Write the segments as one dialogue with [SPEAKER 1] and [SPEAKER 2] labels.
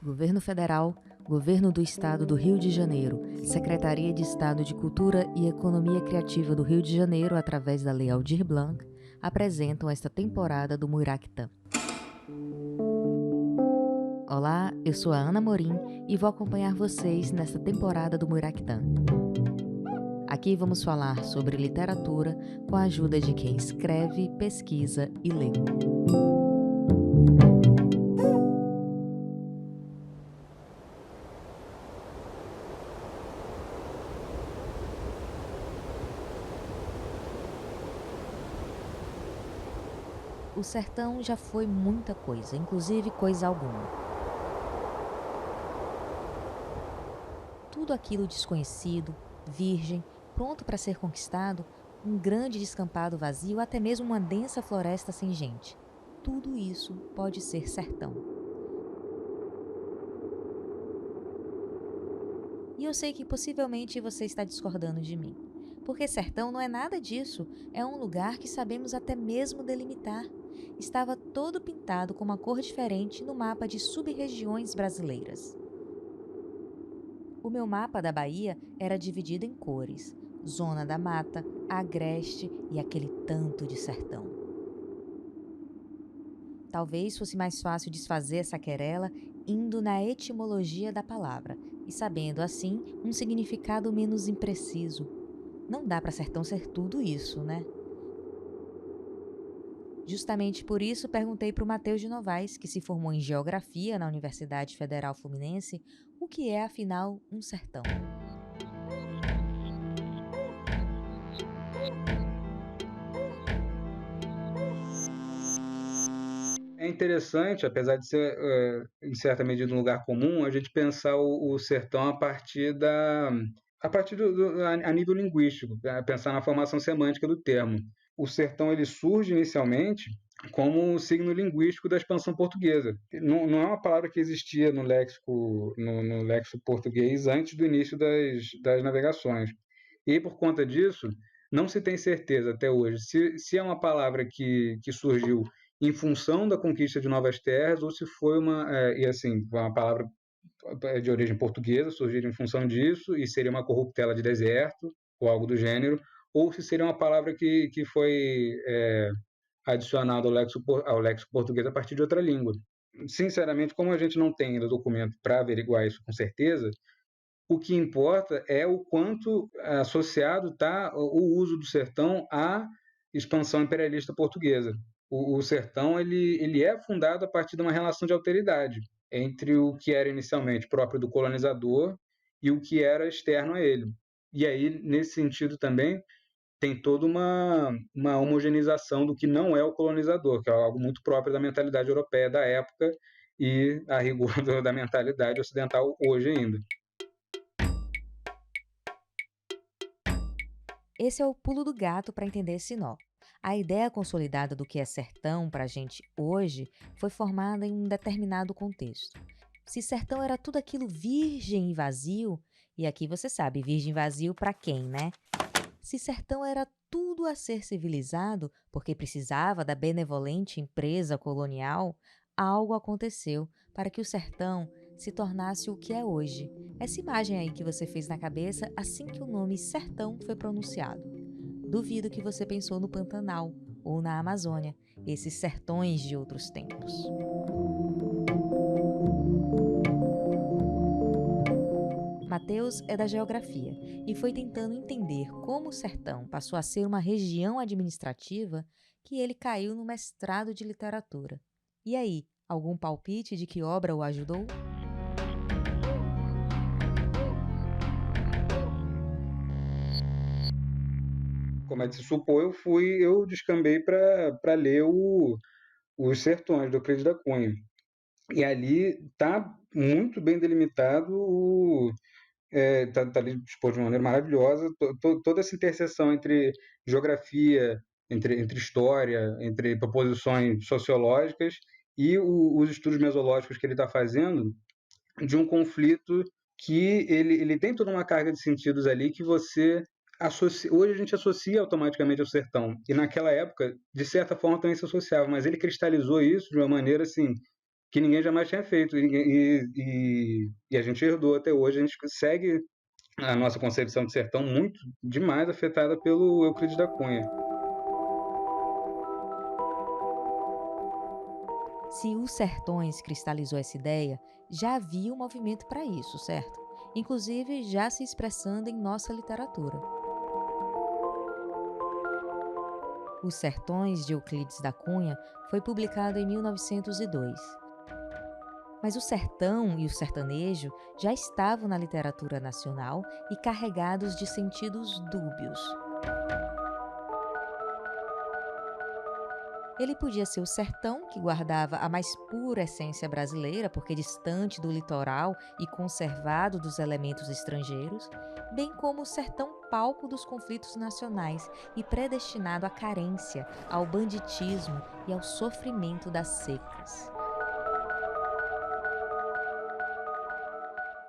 [SPEAKER 1] Governo Federal, Governo do Estado do Rio de Janeiro, Secretaria de Estado de Cultura e Economia Criativa do Rio de Janeiro, através da Lei Aldir Blanc, apresentam esta temporada do Muiractã. Olá, eu sou a Ana Morim e vou acompanhar vocês nesta temporada do Muiractã. Aqui vamos falar sobre literatura com a ajuda de quem escreve, pesquisa e lê. O sertão já foi muita coisa, inclusive coisa alguma. Tudo aquilo desconhecido, virgem, pronto para ser conquistado, um grande descampado vazio, até mesmo uma densa floresta sem gente. Tudo isso pode ser sertão. E eu sei que possivelmente você está discordando de mim, porque sertão não é nada disso, é um lugar que sabemos até mesmo delimitar. Estava todo pintado com uma cor diferente no mapa de sub-regiões brasileiras. O meu mapa da Bahia era dividido em cores: Zona da Mata, Agreste e aquele tanto de sertão. Talvez fosse mais fácil desfazer essa querela indo na etimologia da palavra e sabendo, assim, um significado menos impreciso. Não dá para sertão ser tudo isso, né? Justamente por isso perguntei para o Matheus de Novaes, que se formou em Geografia na Universidade Federal Fluminense, o que é, afinal, um sertão.
[SPEAKER 2] É interessante, apesar de ser, em certa medida, um lugar comum, a gente pensar o sertão a partir do nível linguístico, pensar na formação semântica do termo. O sertão ele surge inicialmente como um signo linguístico da expansão portuguesa. Não é uma palavra que existia no léxico português antes do início das navegações. E por conta disso, não se tem certeza até hoje se é uma palavra que surgiu em função da conquista de novas terras ou se foi uma palavra de origem portuguesa, surgir em função disso e seria uma corruptela de deserto ou algo do gênero, ou se seria uma palavra que foi adicionada ao léxico português a partir de outra língua. Sinceramente, como a gente não tem ainda documento para averiguar isso com certeza, o que importa é o quanto associado está o uso do sertão à expansão imperialista portuguesa. O sertão ele é fundado a partir de uma relação de alteridade entre o que era inicialmente próprio do colonizador e o que era externo a ele. E aí, nesse sentido também, tem toda uma homogeneização do que não é o colonizador, que é algo muito próprio da mentalidade europeia da época e, a rigor, da mentalidade ocidental hoje ainda.
[SPEAKER 1] Esse é o pulo do gato para entender esse nó. A ideia consolidada do que é sertão para a gente hoje foi formada em um determinado contexto. Se sertão era tudo aquilo virgem e vazio, e aqui você sabe, virgem e vazio para quem, né? Se sertão era tudo a ser civilizado, porque precisava da benevolente empresa colonial, algo aconteceu para que o sertão se tornasse o que é hoje. Essa imagem aí que você fez na cabeça assim que o nome sertão foi pronunciado. Duvido que você pensou no Pantanal ou na Amazônia, esses sertões de outros tempos. Mateus é da geografia e foi tentando entender como o sertão passou a ser uma região administrativa que ele caiu no mestrado de literatura. E aí, algum palpite de que obra o ajudou?
[SPEAKER 2] Como é de se supor, eu descambei para ler Os Sertões, do Euclides da Cunha. E ali está muito bem delimitado, tá ali exposto de uma maneira maravilhosa, toda essa interseção entre geografia, entre história, entre proposições sociológicas e os estudos mesológicos que ele está fazendo de um conflito que ele tem toda uma carga de sentidos ali que você associa. Hoje a gente associa automaticamente ao sertão, e naquela época, de certa forma, também se associava, mas ele cristalizou isso de uma maneira assim que ninguém jamais tinha feito, e a gente herdou até hoje, a gente segue a nossa concepção de sertão muito demais afetada pelo Euclides da Cunha.
[SPEAKER 1] Se os Sertões cristalizou essa ideia, já havia um movimento para isso, certo? Inclusive já se expressando em nossa literatura. Os Sertões de Euclides da Cunha foi publicado em 1902. Mas o sertão e o sertanejo já estavam na literatura nacional e carregados de sentidos dúbios. Ele podia ser o sertão, que guardava a mais pura essência brasileira, porque distante do litoral e conservado dos elementos estrangeiros, bem como o sertão palco dos conflitos nacionais e predestinado à carência, ao banditismo e ao sofrimento das secas.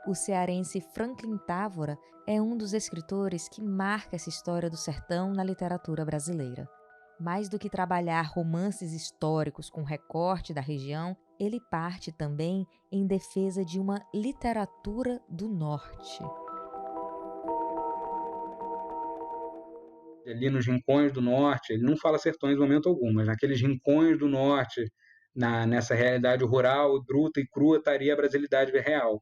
[SPEAKER 1] O cearense Franklin Távora é um dos escritores que marca essa história do sertão na literatura brasileira. Mais do que trabalhar romances históricos com recorte da região, ele parte também em defesa de uma literatura do norte.
[SPEAKER 2] Ali nos rincões do norte, ele não fala sertões em momento algum, mas naqueles rincões do norte, nessa realidade rural, bruta e crua, estaria a brasilidade real,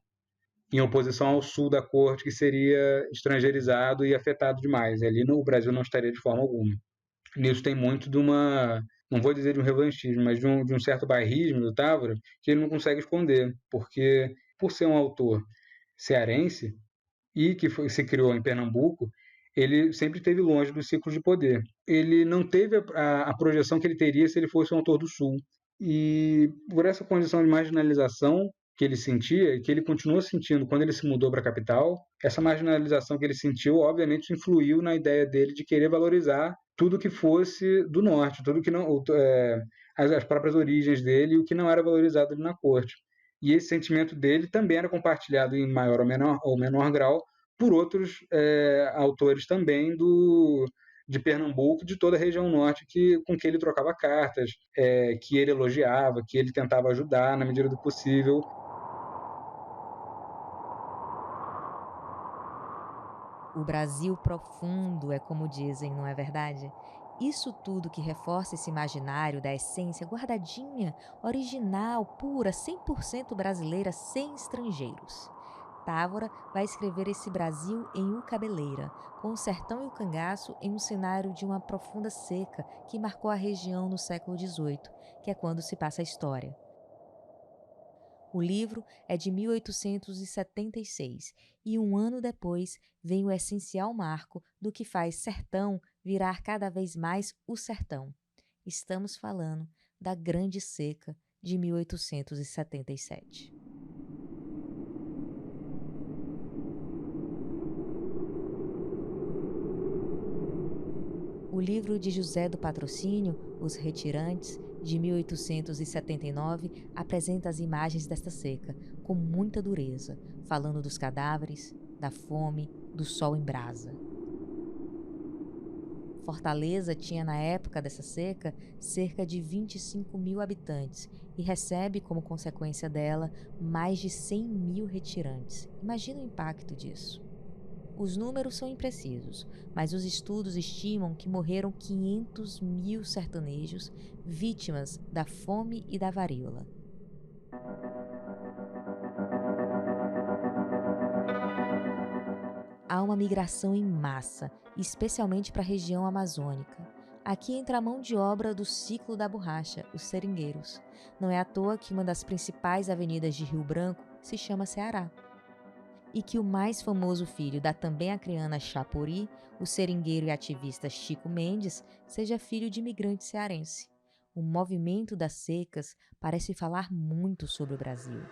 [SPEAKER 2] em oposição ao sul da corte, que seria estrangeirizado e afetado demais. Ali no Brasil não estaria de forma alguma. Nisso tem muito de uma, não vou dizer de um revanchismo, mas de um certo bairrismo do Távora, que ele não consegue esconder, porque por ser um autor cearense e que se criou em Pernambuco, ele sempre esteve longe dos ciclos de poder. Ele não teve a projeção que ele teria se ele fosse um autor do Sul. E por essa condição de marginalização que ele sentia e que ele continuou sentindo quando ele se mudou para a capital, essa marginalização que ele sentiu, obviamente, influiu na ideia dele de querer valorizar tudo que fosse do norte, tudo que não, as próprias origens dele e o que não era valorizado ali na corte. E esse sentimento dele também era compartilhado em maior ou menor grau por outros autores também de Pernambuco, de toda a região norte, com que ele trocava cartas, que ele elogiava, que ele tentava ajudar na medida do possível.
[SPEAKER 1] O Brasil profundo é como dizem, não é verdade? Isso tudo que reforça esse imaginário da essência guardadinha, original, pura, 100% brasileira, sem estrangeiros. Távora vai escrever esse Brasil em U Cabeleira, com o sertão e o cangaço em um cenário de uma profunda seca que marcou a região no século XVIII, que é quando se passa a história. O livro é de 1876 e um ano depois vem o essencial marco do que faz sertão virar cada vez mais o sertão. Estamos falando da Grande Seca de 1877. O livro de José do Patrocínio, Os Retirantes, de 1879, apresenta as imagens desta seca, com muita dureza, falando dos cadáveres, da fome, do sol em brasa. Fortaleza tinha, na época dessa seca, cerca de 25 mil habitantes e recebe, como consequência dela, mais de 100 mil retirantes. Imagina o impacto disso. Os números são imprecisos, mas os estudos estimam que morreram 500 mil sertanejos vítimas da fome e da varíola. Há uma migração em massa, especialmente para a região amazônica. Aqui entra a mão de obra do ciclo da borracha, os seringueiros. Não é à toa que uma das principais avenidas de Rio Branco se chama Ceará. E que o mais famoso filho da também acreana Chapuri, o seringueiro e ativista Chico Mendes, seja filho de imigrante cearense. O movimento das secas parece falar muito sobre o Brasil.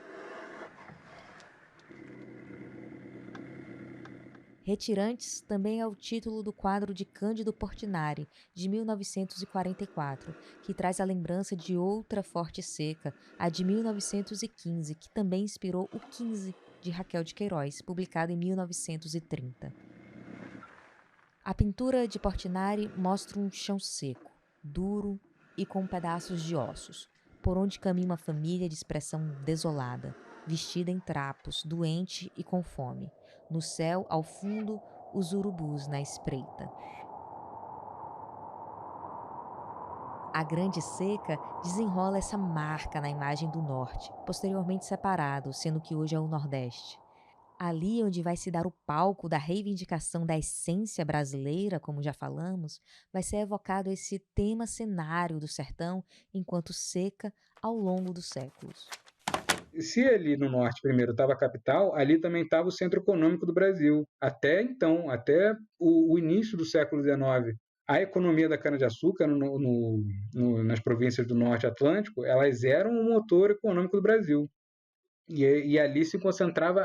[SPEAKER 1] Retirantes também é o título do quadro de Cândido Portinari, de 1944, que traz a lembrança de outra forte seca, a de 1915, que também inspirou o 15, de Raquel de Queiroz, publicado em 1930. A pintura de Portinari mostra um chão seco, duro e com pedaços de ossos. por onde caminha uma família de expressão desolada, vestida em trapos, doente e com fome. No céu, ao fundo, os urubus na espreita. A Grande Seca desenrola essa marca na imagem do norte, posteriormente separado, sendo que hoje é o Nordeste. Ali onde vai se dar o palco da reivindicação da essência brasileira, como já falamos, vai ser evocado esse tema cenário do sertão enquanto seca ao longo dos séculos.
[SPEAKER 2] Se ali no norte primeiro estava a capital, ali também estava o centro econômico do Brasil. Até então, até o início do século XIX. A economia da cana-de-açúcar nas províncias do norte atlântico, elas eram o motor econômico do Brasil. E ali se concentrava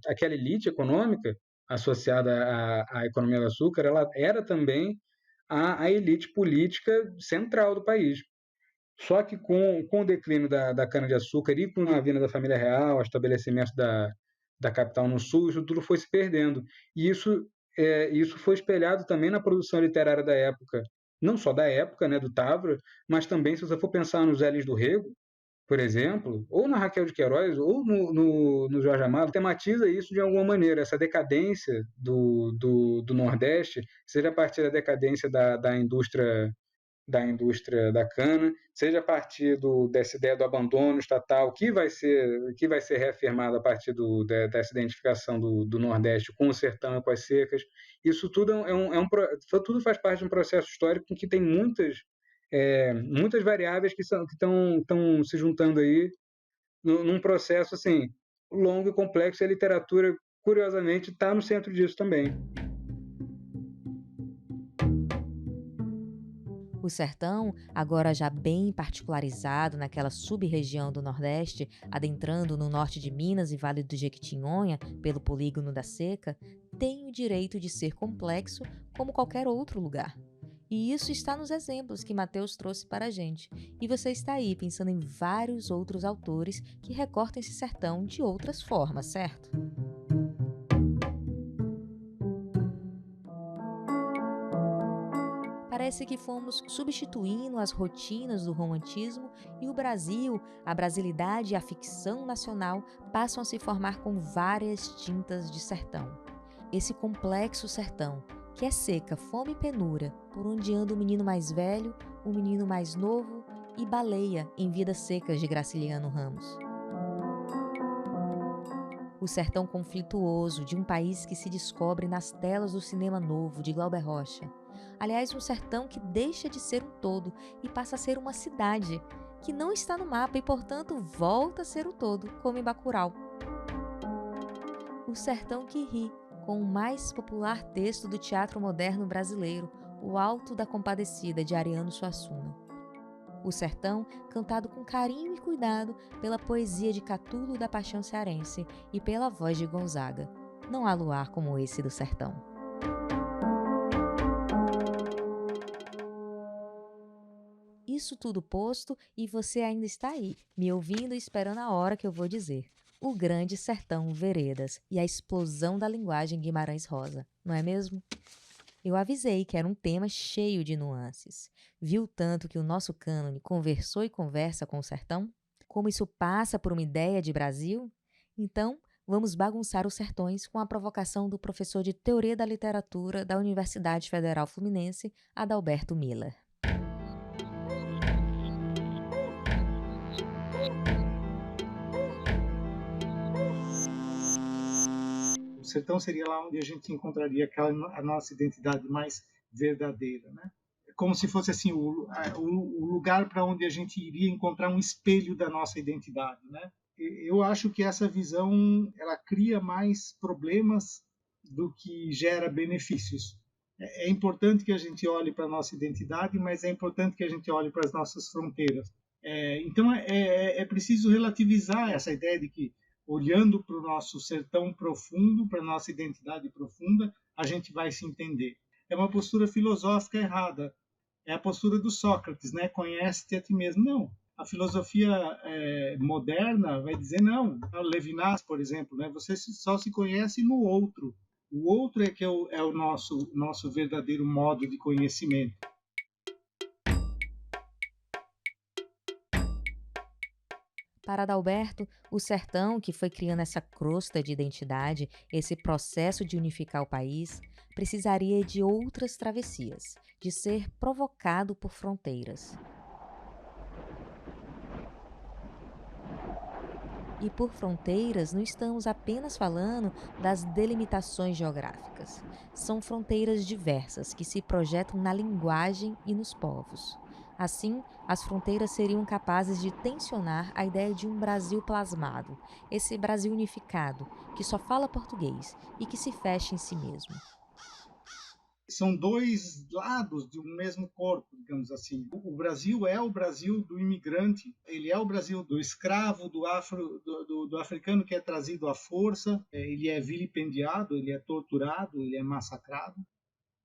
[SPEAKER 2] aquela elite econômica associada à economia do açúcar, ela era também a elite política central do país. Só que com o declínio da cana-de-açúcar e com a vinda da família real, o estabelecimento da capital no sul, isso tudo foi se perdendo. E isso foi espelhado também na produção literária da época, não só da época, né, do Távora, mas também, se você for pensar nos Elis do Rego, por exemplo, ou na Raquel de Queiroz, ou no Jorge Amado, tematiza isso de alguma maneira, essa decadência do Nordeste, seja a partir da decadência da indústria da cana, seja a partir dessa ideia do abandono estatal, que vai ser reafirmado a partir dessa identificação do Nordeste com o sertão e com as secas. Isso tudo, tudo faz parte de um processo histórico em que tem muitas variáveis que estão se juntando aí num processo assim, longo e complexo, e a literatura, curiosamente, está no centro disso também.
[SPEAKER 1] O sertão, agora já bem particularizado naquela sub-região do Nordeste, adentrando no norte de Minas e Vale do Jequitinhonha, pelo polígono da Seca, tem o direito de ser complexo como qualquer outro lugar. E isso está nos exemplos que Mateus trouxe para a gente. E você está aí pensando em vários outros autores que recortam esse sertão de outras formas, certo? Parece que fomos substituindo as rotinas do romantismo e o Brasil, a brasilidade e a ficção nacional passam a se formar com várias tintas de sertão. Esse complexo sertão, que é seca, fome e penura, por onde anda o menino mais velho, o menino mais novo e baleia em Vidas Secas de Graciliano Ramos. O sertão conflituoso de um país que se descobre nas telas do cinema novo de Glauber Rocha. Aliás, um sertão que deixa de ser um todo e passa a ser uma cidade, que não está no mapa e, portanto, volta a ser o todo, como em Bacurau. O sertão que ri, com o mais popular texto do teatro moderno brasileiro, O Alto da Compadecida, de Ariano Suassuna. O sertão, cantado com carinho e cuidado pela poesia de Catulo da Paixão Cearense e pela voz de Gonzaga. Não há luar como esse do sertão. Isso tudo posto e você ainda está aí, me ouvindo e esperando a hora que eu vou dizer. O Grande Sertão Veredas e a explosão da linguagem Guimarães Rosa, não é mesmo? Eu avisei que era um tema cheio de nuances. Viu tanto que o nosso cânone conversou e conversa com o sertão? Como isso passa por uma ideia de Brasil? Então, vamos bagunçar os sertões com a provocação do professor de Teoria da Literatura da Universidade Federal Fluminense, Adalberto Miller.
[SPEAKER 3] O sertão seria lá onde a gente encontraria a nossa identidade mais verdadeira, né? Como se fosse assim o lugar para onde a gente iria encontrar um espelho da nossa identidade, né? Eu acho que essa visão ela cria mais problemas do que gera benefícios. É importante que a gente olhe para a nossa identidade, mas é importante que a gente olhe para as nossas fronteiras. Então é preciso relativizar essa ideia de que, olhando para o nosso sertão profundo, para a nossa identidade profunda, a gente vai se entender. É uma postura filosófica errada. É a postura do Sócrates, né? Conhece-te a ti mesmo. Não. A filosofia moderna vai dizer não. O Levinas, por exemplo, né? Você só se conhece no outro. O outro é que é o nosso verdadeiro modo de conhecimento.
[SPEAKER 1] Para Adalberto, o sertão, que foi criando essa crosta de identidade, esse processo de unificar o país, precisaria de outras travessias, de ser provocado por fronteiras. E por fronteiras, não estamos apenas falando das delimitações geográficas. São fronteiras diversas que se projetam na linguagem e nos povos. Assim, as fronteiras seriam capazes de tensionar a ideia de um Brasil plasmado, esse Brasil unificado, que só fala português e que se fecha em si mesmo.
[SPEAKER 3] São dois lados de um mesmo corpo, digamos assim. O Brasil é o Brasil do imigrante, ele é o Brasil do escravo, do africano que é trazido à força, ele é vilipendiado, ele é torturado, ele é massacrado.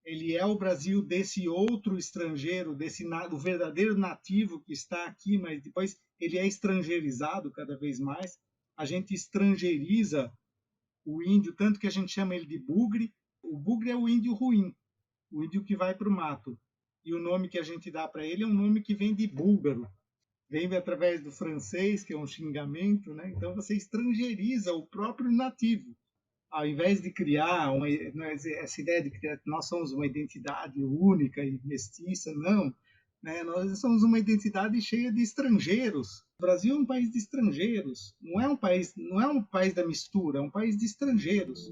[SPEAKER 3] Ele é o Brasil desse outro estrangeiro, do verdadeiro nativo que está aqui, mas depois ele é estrangeirizado cada vez mais. A gente estrangeiriza o índio, tanto que a gente chama ele de bugre. O bugre é o índio ruim, o índio que vai para o mato. E o nome que a gente dá para ele é um nome que vem de búlgaro, vem através do francês, que é um xingamento, né? Então você estrangeiriza o próprio nativo. Ao invés de criar essa ideia de que nós somos uma identidade única e mestiça, não. Né? Nós somos uma identidade cheia de estrangeiros. O Brasil é um país de estrangeiros. Não é um país da mistura, é um país de estrangeiros.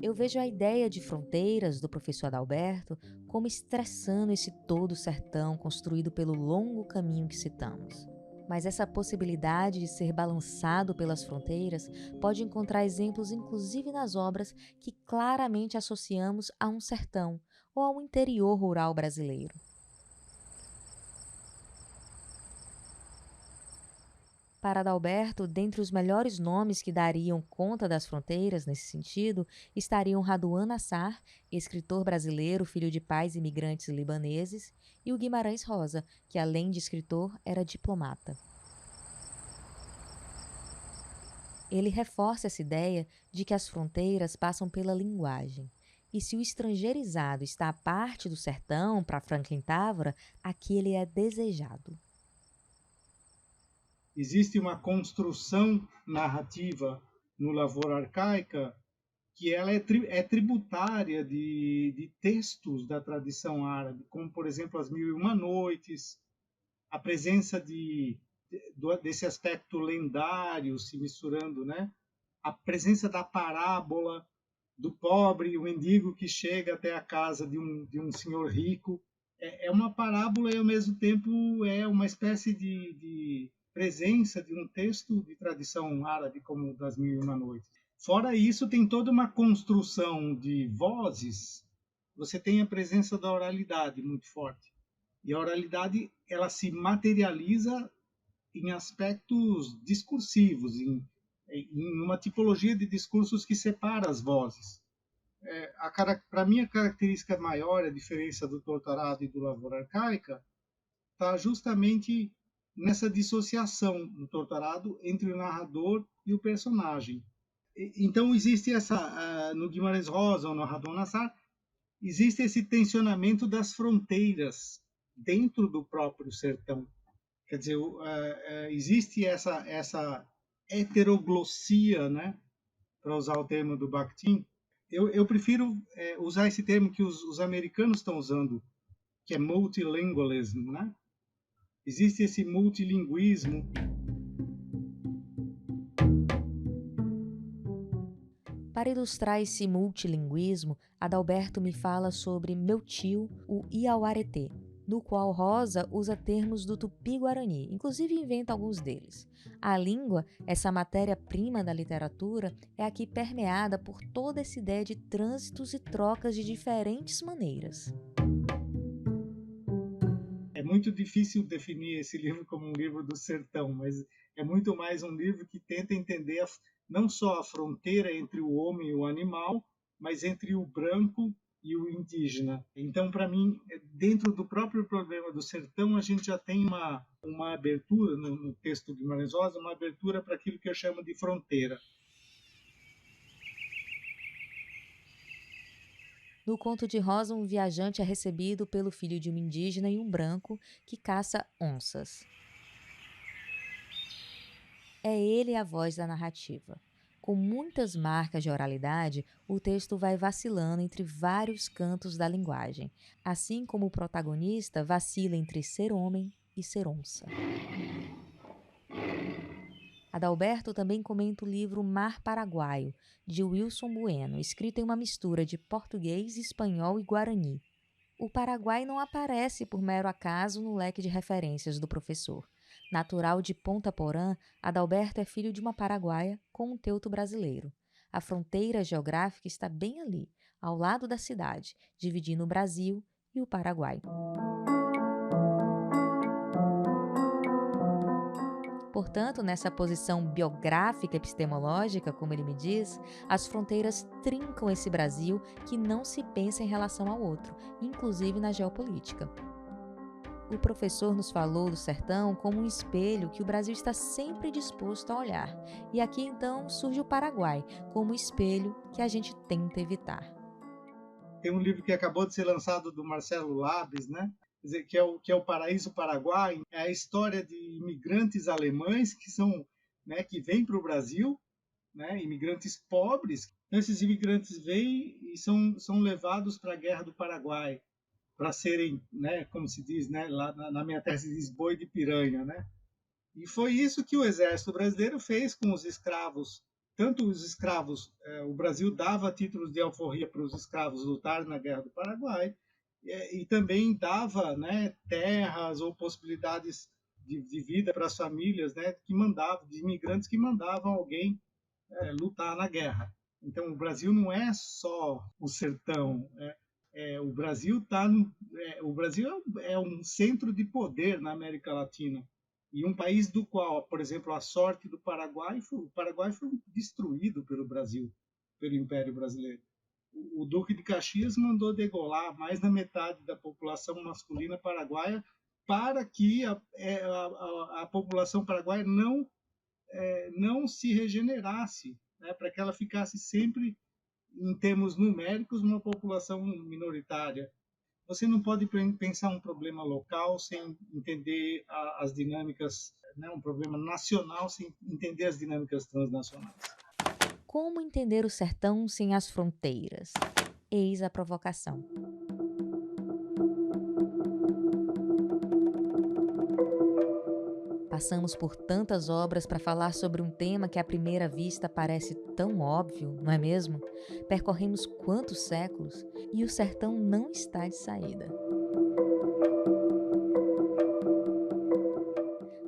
[SPEAKER 1] Eu vejo a ideia de fronteiras do professor Adalberto como estressando esse todo sertão construído pelo longo caminho que citamos. Mas essa possibilidade de ser balançado pelas fronteiras pode encontrar exemplos inclusive nas obras que claramente associamos a um sertão ou ao interior rural brasileiro. Para Adalberto, dentre os melhores nomes que dariam conta das fronteiras nesse sentido, estariam Raduan Nassar, escritor brasileiro, filho de pais imigrantes libaneses, e o Guimarães Rosa, que além de escritor, era diplomata. Ele reforça essa ideia de que as fronteiras passam pela linguagem. E se o estrangeirizado está à parte do sertão para Franklin Távora, aqui ele é desejado.
[SPEAKER 3] Existe uma construção narrativa no Lavoura Arcaica que ela é tributária de textos da tradição árabe, como, por exemplo, As Mil e Uma Noites, a presença desse aspecto lendário se misturando, né? A presença da parábola do pobre e o mendigo que chega até a casa de um senhor rico. É uma parábola e, ao mesmo tempo, é uma espécie de presença de um texto de tradição árabe, como o Das Mil e Uma Noites. Fora isso, tem toda uma construção de vozes. Você tem a presença da oralidade muito forte. E a oralidade ela se materializa em aspectos discursivos, em uma tipologia de discursos que separa as vozes. Para mim, a característica maior, a diferença do Torturado e do Lavoura Arcaica, está justamente nessa dissociação do Torturado entre o narrador e o personagem. Então, existe no Guimarães Rosa ou no Raduan Nassar, existe esse tensionamento das fronteiras dentro do próprio sertão. Quer dizer, existe essa heteroglossia, né, para usar o termo do Bakhtin. Eu prefiro usar esse termo que os americanos estão usando, que é multilingualism, né? Existe esse multilinguismo.
[SPEAKER 1] Para ilustrar esse multilinguismo, Adalberto me fala sobre Meu Tio, o Iauaretê, no qual Rosa usa termos do Tupi-Guarani, inclusive inventa alguns deles. A língua, essa matéria-prima da literatura, é aqui permeada por toda essa ideia de trânsitos e trocas de diferentes maneiras.
[SPEAKER 3] É muito difícil definir esse livro como um livro do sertão, mas é muito mais um livro que tenta entender não só a fronteira entre o homem e o animal, mas entre o branco e o indígena. Então, para mim, dentro do próprio problema do sertão, a gente já tem uma abertura, no texto de Guimarães Rosa, uma abertura para aquilo que eu chamo de fronteira.
[SPEAKER 1] No conto de Rosa, um viajante é recebido pelo filho de uma indígena e um branco que caça onças. É ele a voz da narrativa. Com muitas marcas de oralidade, o texto vai vacilando entre vários cantos da linguagem, assim como o protagonista vacila entre ser homem e ser onça. Adalberto também comenta o livro Mar Paraguaio, de Wilson Bueno, escrito em uma mistura de português, espanhol e guarani. O Paraguai não aparece por mero acaso no leque de referências do professor. Natural de Ponta Porã, Adalberto é filho de uma paraguaia com um teuto brasileiro. A fronteira geográfica está bem ali, ao lado da cidade, dividindo o Brasil e o Paraguai. Portanto, nessa posição biográfica epistemológica, como ele me diz, as fronteiras trincam esse Brasil que não se pensa em relação ao outro, inclusive na geopolítica. O professor nos falou do sertão como um espelho que o Brasil está sempre disposto a olhar. E aqui então surge o Paraguai como espelho que a gente tenta evitar.
[SPEAKER 3] Tem um livro que acabou de ser lançado do Marcelo Labres, né? Quer dizer, que é o Paraíso Paraguai, é a história de imigrantes alemães que são, né, que vêm para o Brasil, né, imigrantes pobres. Então, esses imigrantes vêm e são levados para a Guerra do Paraguai, para serem, né, como se diz, né, lá na minha terra se diz boi de piranha, né? E foi isso que o Exército Brasileiro fez com os escravos. Tanto os escravos, o Brasil dava títulos de alforria para os escravos lutarem na Guerra do Paraguai, e também dava, né, terras ou possibilidades de vida para as famílias, né, que mandavam, de imigrantes que mandavam alguém lutar na guerra. Então, o Brasil não é só o sertão. O Brasil é um centro de poder na América Latina. E um país do qual, por exemplo, a sorte do Paraguai foi destruído pelo Brasil, pelo Império Brasileiro. O Duque de Caxias mandou degolar mais da metade da população masculina paraguaia para que a população paraguaia não se regenerasse, né, para que ela ficasse sempre, em termos numéricos, uma população minoritária. Você não pode pensar um problema local sem entender as dinâmicas, né, um problema nacional sem entender as dinâmicas transnacionais.
[SPEAKER 1] Como entender o sertão sem as fronteiras? Eis a provocação. Passamos por tantas obras para falar sobre um tema que à primeira vista parece tão óbvio, não é mesmo? Percorremos quantos séculos e o sertão não está de saída.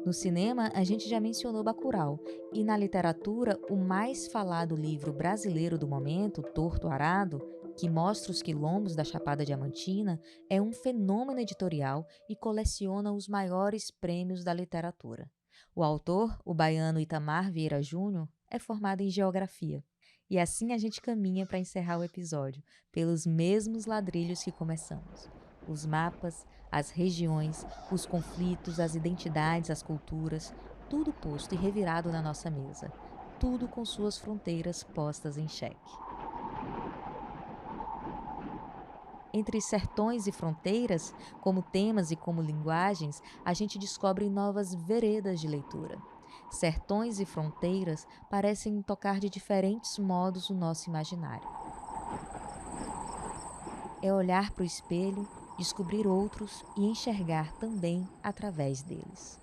[SPEAKER 1] No cinema, a gente já mencionou Bacurau, e na literatura, o mais falado livro brasileiro do momento, Torto Arado, que mostra os quilombos da Chapada Diamantina, é um fenômeno editorial e coleciona os maiores prêmios da literatura. O autor, o baiano Itamar Vieira Júnior, é formado em geografia. E assim a gente caminha para encerrar o episódio, pelos mesmos ladrilhos que começamos. Os mapas, as regiões, os conflitos, as identidades, as culturas, tudo posto e revirado na nossa mesa, tudo com suas fronteiras postas em xeque. Entre sertões e fronteiras, como temas e como linguagens, a gente descobre novas veredas de leitura. Sertões e fronteiras parecem tocar de diferentes modos o nosso imaginário. É olhar para o espelho, descobrir outros e enxergar também através deles.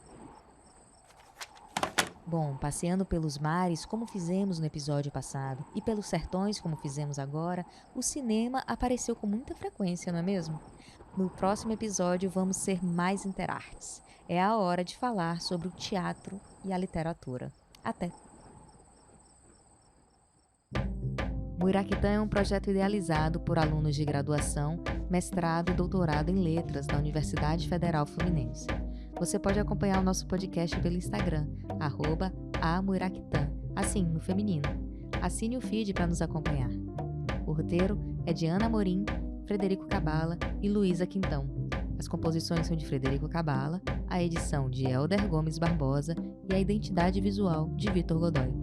[SPEAKER 1] Bom, passeando pelos mares, como fizemos no episódio passado, e pelos sertões, como fizemos agora, o cinema apareceu com muita frequência, não é mesmo? No próximo episódio vamos ser mais interartes. É a hora de falar sobre o teatro e a literatura. Até! Muiraquitã é um projeto idealizado por alunos de graduação, mestrado e doutorado em letras da Universidade Federal Fluminense. Você pode acompanhar o nosso podcast pelo Instagram, @amuiraquitã, assim, no feminino. Assine o feed para nos acompanhar. O roteiro é de Ana Amorim, Frederico Cabala e Luísa Quintão. As composições são de Frederico Cabala, a edição de Helder Gomes Barbosa e a identidade visual de Vitor Godoy.